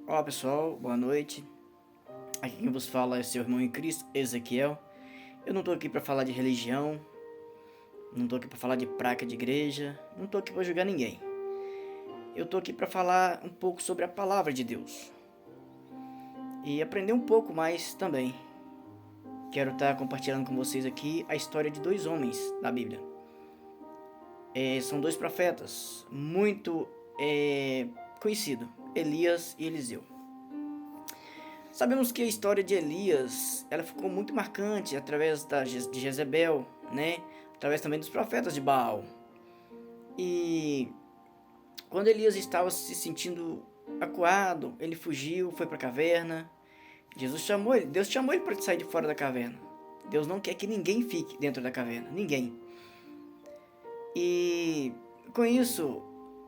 Olá pessoal, boa noite. Aqui quem vos fala é seu irmão em Cristo, Ezequiel. Eu não tô aqui para falar de religião, não tô aqui para falar de praca de igreja, não tô aqui para julgar ninguém. Eu tô aqui para falar um pouco sobre a palavra de Deus e aprender um pouco mais também. Quero estar compartilhando com vocês aqui a história de dois homens da Bíblia. São dois profetas muito conhecidos, Elias e Eliseu. Sabemos que a história de Elias, ela ficou muito marcante através de Jezebel, né? Através também dos profetas de Baal. E quando Elias estava se sentindo acuado, ele fugiu, foi para a caverna. Deus chamou ele para sair de fora da caverna. Deus não quer que ninguém fique dentro da caverna, ninguém. E com isso,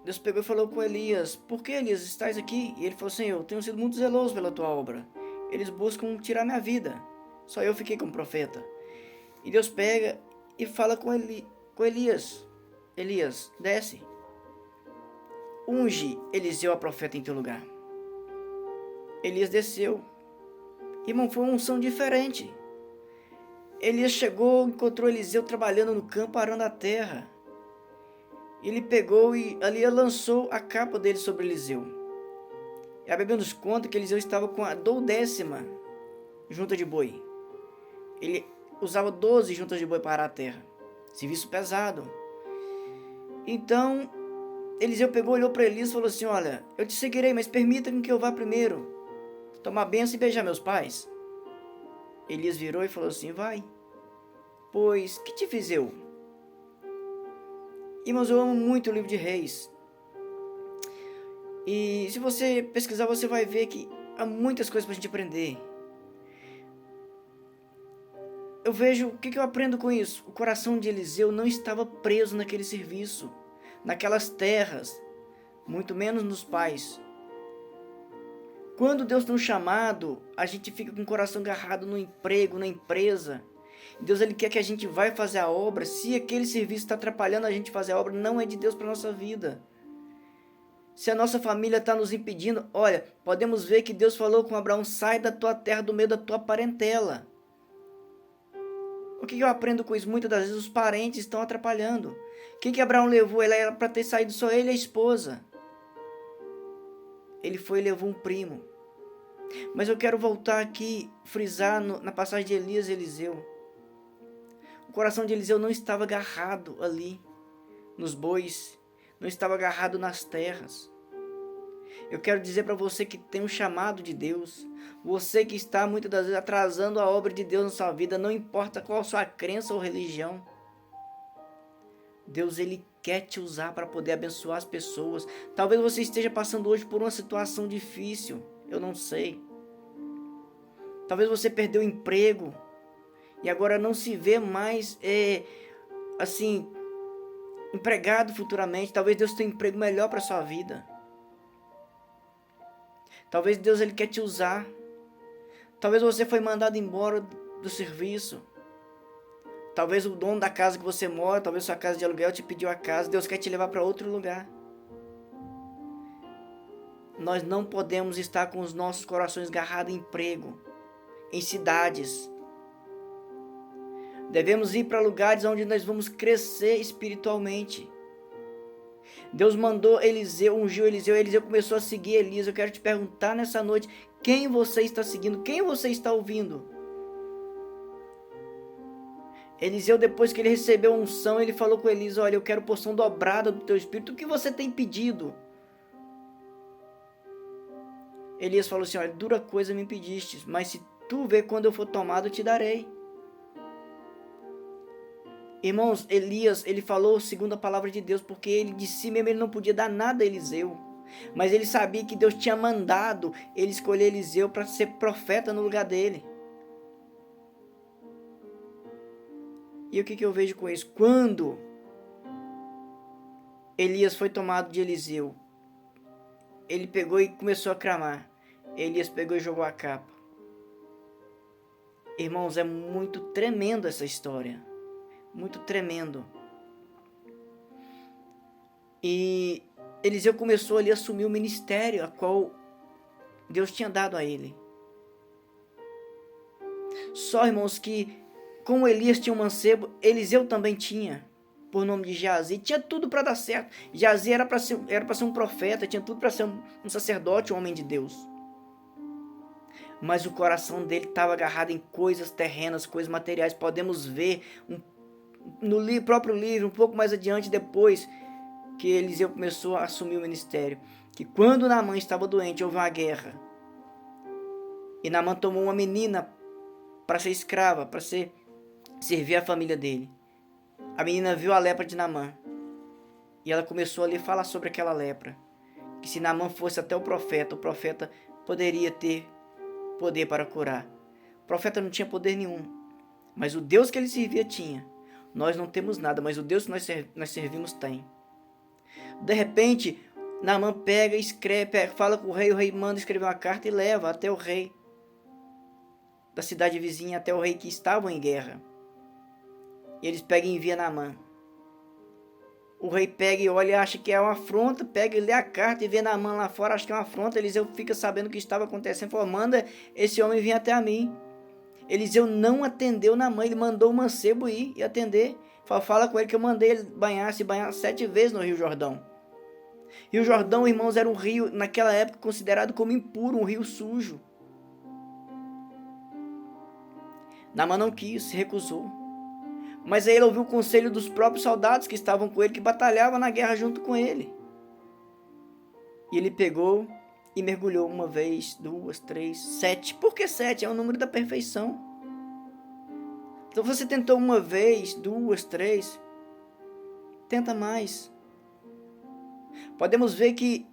Deus pegou e falou com Elias: "Por que, Elias, estás aqui?" E ele falou assim: "Eu tenho sido muito zeloso pela tua obra. Eles buscam tirar minha vida. Só eu fiquei como profeta." E Deus pega e fala com Elias: "Elias, desce. Unge Eliseu a profeta em teu lugar." Elias desceu. Irmão, foi uma unção diferente. Elias chegou, encontrou Eliseu trabalhando no campo, arando a terra. Ele pegou e ali lançou a capa dele sobre Eliseu. E a Bíblia nos conta que Eliseu estava com a 12ª junta de boi. Ele usava 12 juntas de boi para arar a terra. Serviço pesado. Então, Eliseu pegou, olhou para Elias e falou assim: "Olha, eu te seguirei, mas permita-me que eu vá primeiro tomar bênção e beijar meus pais." Elias virou e falou assim: "Vai. Pois, que te fiz eu?" Irmãos, eu amo muito o livro de Reis. E se você pesquisar, você vai ver que há muitas coisas para a gente aprender. Eu vejo, o que eu aprendo com isso? O coração de Eliseu não estava preso naquele serviço, naquelas terras, muito menos nos pais. Quando Deus tem um chamado, a gente fica com o coração agarrado no emprego, na empresa. Deus, ele quer que a gente vai fazer a obra. Se aquele serviço está atrapalhando a gente fazer a obra, não é de Deus para nossa vida. Se a nossa família está nos impedindo, olha, podemos ver que Deus falou com Abraão: "Sai da tua terra, do meio da tua parentela." O que eu aprendo com isso? Muitas das vezes os parentes estão atrapalhando. Quem que Abraão levou? Ele era para ter saído só ele e a esposa. Ele foi e levou um primo. Mas eu quero voltar aqui, frisar na passagem de Elias e Eliseu. O coração de Eliseu não estava agarrado ali, nos bois, não estava agarrado nas terras. Eu quero dizer para você que tem um chamado de Deus, você que está muitas das vezes atrasando a obra de Deus na sua vida, não importa qual a sua crença ou religião. Deus, ele quer te usar para poder abençoar as pessoas. Talvez você esteja passando hoje por uma situação difícil, eu não sei. Talvez você perdeu o emprego e agora não se vê mais assim, empregado futuramente. Talvez Deus tenha um emprego melhor para sua vida. Talvez Deus, ele quer te usar. Talvez você foi mandado embora do serviço. Talvez o dono da casa que você mora, talvez sua casa de aluguel te pediu a casa. Deus quer te levar para outro lugar. Nós não podemos estar com os nossos corações agarrados em emprego, em cidades. Devemos ir para lugares onde nós vamos crescer espiritualmente. Deus mandou Eliseu, ungiu Eliseu, Eliseu começou a seguir Elias. Eu quero te perguntar nessa noite: quem você está seguindo? Quem você está ouvindo? Eliseu, depois que ele recebeu a unção, ele falou com Elias: "Olha, eu quero porção dobrada do teu espírito. O que você tem pedido?" Elias falou assim: "Olha, dura coisa me pedistes, mas se tu ver quando eu for tomado, eu te darei." Irmãos, Elias, ele falou segundo a palavra de Deus, porque ele de si mesmo ele não podia dar nada a Eliseu. Mas ele sabia que Deus tinha mandado ele escolher Eliseu para ser profeta no lugar dele. E o que eu vejo com isso? Quando Elias foi tomado de Eliseu, ele pegou e começou a clamar. Elias pegou e jogou a capa. Irmãos, é muito tremendo essa história. Muito tremendo. E Eliseu começou ali a assumir o ministério, a qual Deus tinha dado a ele. Só, irmãos, que como Elias tinha um mancebo, Eliseu também tinha, por nome de Geazi. Tinha tudo para dar certo. Geazi era para ser um profeta, tinha tudo para ser um sacerdote, um homem de Deus. Mas o coração dele estava agarrado em coisas terrenas, coisas materiais. Podemos ver no próprio livro, um pouco mais adiante, depois que Eliseu começou a assumir o ministério, que quando Naamã estava doente, houve uma guerra. E Naamã tomou uma menina para ser escrava, para servir a família dele. A menina viu a lepra de Naamã. E ela começou ali a falar sobre aquela lepra. Que se Naamã fosse até o profeta poderia ter poder para curar. O profeta não tinha poder nenhum. Mas o Deus que ele servia tinha. Nós não temos nada, mas o Deus que nós servimos tem. De repente, Naamã pega, escreve, fala com o rei manda escrever uma carta e leva até o rei da cidade vizinha, até o rei que estava em guerra. E eles pegam e enviam Naamã. O rei pega e olha, acha que é uma afronta, pega e lê a carta e vê Naamã lá fora, acha que é uma afronta. Eliseu fica sabendo o que estava acontecendo, falou, manda esse homem vir até a mim. Eliseu não atendeu Naamã, ele mandou o mancebo ir e atender. Fala com ele que eu mandei ele se banhar 7 vezes no Rio Jordão. Rio Jordão, irmãos, era um rio, naquela época, considerado como impuro, um rio sujo. Naamã não quis, se recusou. Mas aí ele ouviu o conselho dos próprios soldados que estavam com ele, que batalhavam na guerra junto com ele. E ele pegou e mergulhou 1 vez, 2, 3, 7. Por que 7? É o número da perfeição. Então você tentou 1 vez, 2, 3. Tenta mais. Podemos ver que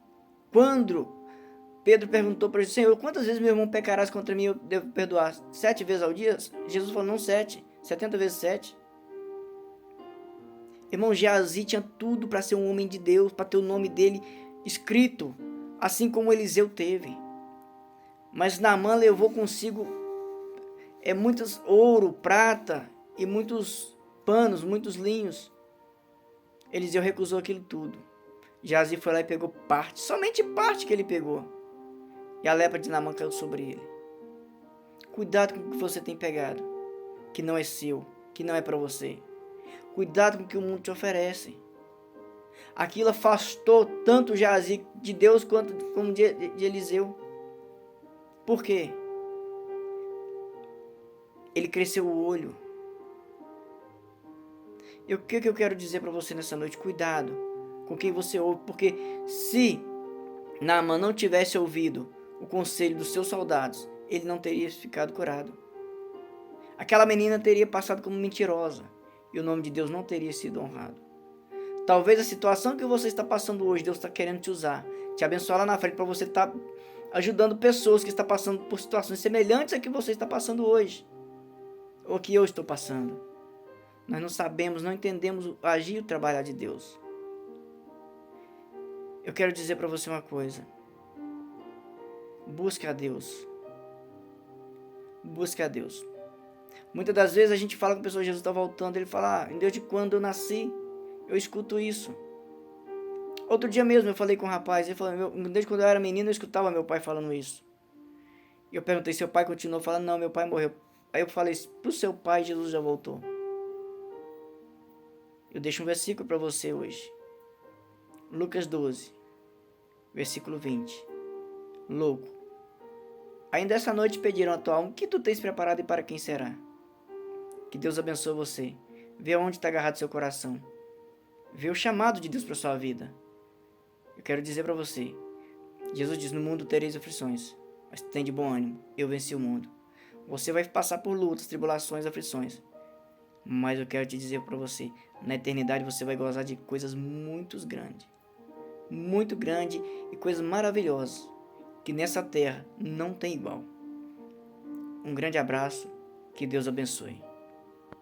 quando Pedro perguntou para Jesus, Senhor, quantas vezes meu irmão pecarás contra mim, eu devo perdoar? 7 vezes ao dia? Jesus falou, não 7, 70 vezes 7. Irmão, Geazi tinha tudo para ser um homem de Deus, para ter o nome dele escrito, assim como Eliseu teve. Mas Naamã levou consigo muitos ouro, prata e muitos panos, muitos linhos. Eliseu recusou aquilo tudo. Geazi foi lá e pegou parte, somente parte que ele pegou. E a lepra de Naamã caiu sobre ele. Cuidado com o que você tem pegado, que não é seu, que não é para você. Cuidado com o que o mundo te oferece. Aquilo afastou tanto Geazi de Deus quanto como de Eliseu. Por quê? Ele cresceu o olho. E o que eu quero dizer para você nessa noite? Cuidado com quem você ouve, porque se Naamã não tivesse ouvido o conselho dos seus soldados, ele não teria ficado curado. Aquela menina teria passado como mentirosa e o nome de Deus não teria sido honrado. Talvez a situação que você está passando hoje, Deus está querendo te usar, te abençoar lá na frente para você estar ajudando pessoas que estão passando por situações semelhantes a que você está passando hoje, ou que eu estou passando. Nós não sabemos, não entendemos o agir e o trabalhar de Deus. Eu quero dizer para você uma coisa. Busque a Deus. Busque a Deus. Muitas das vezes a gente fala com a pessoa, Jesus está voltando, ele fala, em Deus de quando eu nasci, eu escuto isso. Outro dia mesmo eu falei com um rapaz, ele falou, desde quando eu era menino eu escutava meu pai falando isso. E eu perguntei, seu pai continuou falando, não, meu pai morreu. Aí eu falei, para o seu pai Jesus já voltou. Eu deixo um versículo para você hoje. Lucas 12, versículo 20. Louco. Ainda essa noite pediram a tua alma, o que tu tens preparado e para quem será? Que Deus abençoe você. Vê onde está agarrado seu coração. Vê o chamado de Deus para sua vida. Eu quero dizer para você, Jesus diz, no mundo tereis aflições, mas tem de bom ânimo, eu venci o mundo. Você vai passar por lutas, tribulações, aflições. Mas eu quero te dizer para você, na eternidade você vai gozar de coisas muito grandes e coisas maravilhosas, que nessa terra não tem igual. Um grande abraço, que Deus abençoe.